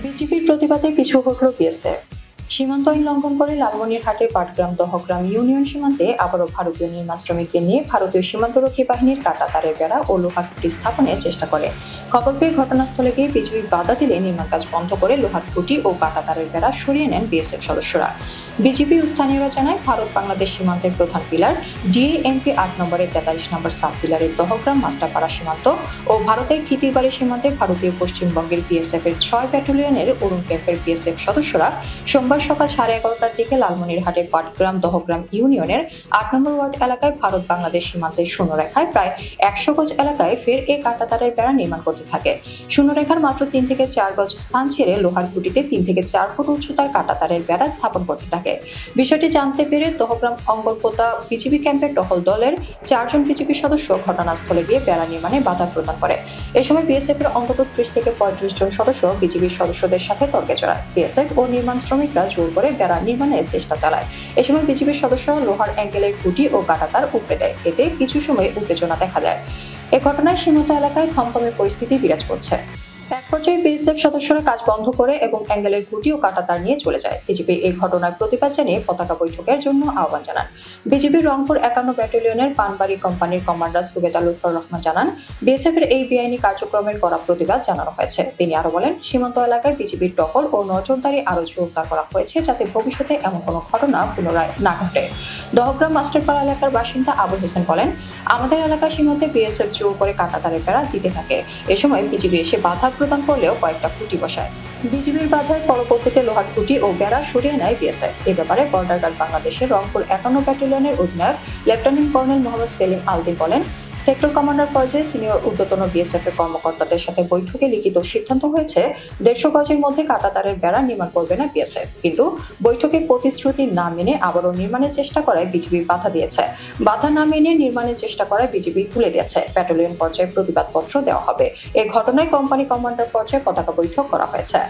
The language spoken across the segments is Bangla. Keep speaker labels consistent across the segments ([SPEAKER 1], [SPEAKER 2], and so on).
[SPEAKER 1] বিজিবির প্রতিবাদে পিছু হটল বিএসএফ। সীমান্ত আইন লঙ্ঘন করে লালমনিরহাটের পাটগ্রাম দহগ্রাম ইউনিয়ন সীমান্তে আবারও ভারতীয় নির্মাণ শ্রমিকদের নিয়ে ভারতীয় সীমান্তরক্ষী বাহিনীর কাঁটা তারের বেড়া ও লোহার খুঁটি স্থাপনের চেষ্টা করে। খবর পেয়ে ঘটনাস্থলে গিয়ে বিজিবি বাধা দিলে নির্মাণ কাজ বন্ধ করে লোহার খুঁটি ও কাঁটা তারের বেড়া সরিয়ে নেন বিএসএফ সদস্যরা। বিজিবি ও স্থানীয়রা জানায়, ভারত বাংলাদেশ সীমান্তের প্রধান পিলার ডিএএমপি 8 নম্বরের 43 নম্বর সাব পিলারের দহগ্রাম মাস্টারপাড়া সীমান্ত ও ভারতের খিতিরবাড়ি সীমান্তে ভারতীয় পশ্চিমবঙ্গের বিএসএফ এর 6 ব্যাটালিয়নের অরুণ ক্যাম্পের বিএসএফ সদস্যরা সোমবার সকাল 11:30টার দিকে লালমনিরহাটের পাটগ্রাম দহগ্রাম ইউনিয়নের 8 নম্বর ওয়ার্ড এলাকায় ভারত বাংলাদেশ সীমান্তের শূন্যরেখায় প্রায় 100 গজ এলাকায় ফের এই কাঁটা তারের বেড়া নির্মাণ করতে থাকে। শূন্যরেখার মাত্র 3 থেকে 4 গজ স্থান ছেড়ে লোহার খুঁটিতে 3 থেকে 4 ফুট উচ্চতার কাঁটা তারের বেড়া স্থাপন করতে থাকে। বিষয়টি জানতে পেরে দহগ্রাম অঙ্গলপোতা বিজিবি ক্যাম্পের টহল দলের 4 জন বিজিবি সদস্য ঘটনাস্থলে গিয়ে বেড়া নির্মাণে বাধা প্রদান করে। এ সময় বিএসএফ এর অন্তত 30 থেকে 35 জন সদস্য বিজিবির সদস্যদের সাথে তর্কে জড়ায়। বিএসএফ ও নির্মাণ শ্রমিকরা জোর করে বেড়া নির্মাণের চেষ্টা চালায়। এ সময় বিজিবির সদস্যরা লোহার অ্যাঙ্গেলের খুঁটি ও কাঁটা তার উপড়ে দেয়। এতে কিছু সময় উত্তেজনা দেখা যায়। এ ঘটনায় সীমান্ত এলাকায় থমথমে পরিস্থিতি বিরাজ করছে। এক পর্যায়ে বিএসএফ সদস্যরা কাজ বন্ধ করে এবং অ্যাঙ্গেলের খুঁটি ও কাঁটা তার নিয়ে চলে যায়। বিজিবি এই ঘটনার প্রতিবাদ জানিয়ে পতাকা বৈঠকের জন্য আহ্বান জানান। বিজিবির রংপুর 51 ব্যাটালিয়নের পানবাড়ি কোম্পানির কমান্ডার সুবেদা লুৎফর রহমান জানান, বিএসএফ এর এই বেআইনি কার্যক্রমের কড়া প্রতিবাদ জানানো হয়েছে। তিনি আরো বলেন, সীমান্ত এলাকায় বিজিবির টহল ও নজরদারি আরো জোরদার করা হয়েছে যাতে ভবিষ্যতে এমন কোনো ঘটনা পুনরায় না ঘটে। দহগ্রাম মাস্টারপাড়া এলাকার বাসিন্দা আবুল হোসেন বলেন, আমাদের এলাকার সীমান্তে বিএসএফ জোর করে কাঁটা তারের বেড়া দিতে থাকে। এ সময় বিজিবি এসে বাধা প্রদান করলেও কয়েকটা খুঁটি বসায়। বিজিবির বাধায় পরবর্তীতে লোহার খুঁটি ও বেড়া সরিয়ে নেয় বিএসএফ। এ ব্যাপারে বর্ডার গার্ড বাংলাদেশের রংপুর 51 ব্যাটালিয়নের অধিনায়ক লেফটেন্যান্ট কর্নেল মোহাম্মদ সেলিম আলদিন বলেন, সেক্টর কমান্ডার পর্যায়ে সিনিয়র ঊর্ধ্বতন বিএসএফ এর কর্মকর্তাদের সাথে বৈঠকে লিখিত সিদ্ধান্ত হয়েছে 150 গজের মধ্যে কাঁটা তারের বেড়া নির্মাণ করবে না বিএসএফ। কিন্তু বৈঠকে প্রতিশ্রুতি না মেনে আবারও নির্মাণের চেষ্টা করায় বিজিবি বাধা দিয়েছে। বাধা না মেনে নির্মাণের চেষ্টা করায় বিজিবি তুলে দিয়েছে। ব্যাটালিয়ন পর্যায়ে প্রতিবাদপত্র দেওয়া হবে। এই ঘটনায় কোম্পানি কমান্ডার পর্যায়ে পতাকা বৈঠক করা হয়েছে।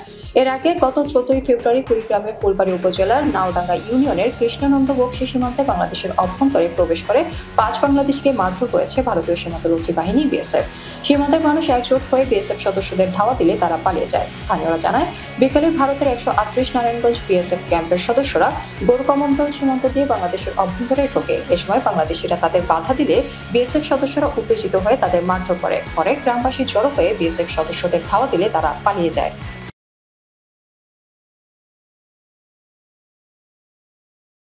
[SPEAKER 1] এর আগে গত 14 ফেব্রুয়ারি কুড়িগ্রামের ফুলবাড়ী উপজেলার নাওডাঙ্গা ইউনিয়নের কৃষ্ণানন্দ বক্সী সীমান্তে বাংলাদেশের অভ্যন্তরে প্রবেশ করে 5 বাংলাদেশিকে মারধর করেছে ভারতীয় সীমান্তরক্ষী বাহিনী বিএসএফ। সীমান্তের মানুষ একজোট হয়ে বিএসএফ সদস্যদের ধাওয়া দিলে তারা পালিয়ে যায়। স্থানীয়রা জানায়, বিকেলে ভারতের 138 নারায়ণগঞ্জ বিএসএফ ক্যাম্পের সদস্যরা গোরকমন্ডল সীমান্ত দিয়ে বাংলাদেশের অভ্যন্তরে ঢোকে। এ সময় বাংলাদেশিরা তাদের বাধা দিলে বিএসএফ সদস্যরা উত্তেজিত হয়ে তাদের মারধর করে। পরে গ্রামবাসী জড়ো হয়ে বিএসএফ সদস্যদের ধাওয়া দিলে তারা পালিয়ে যায়।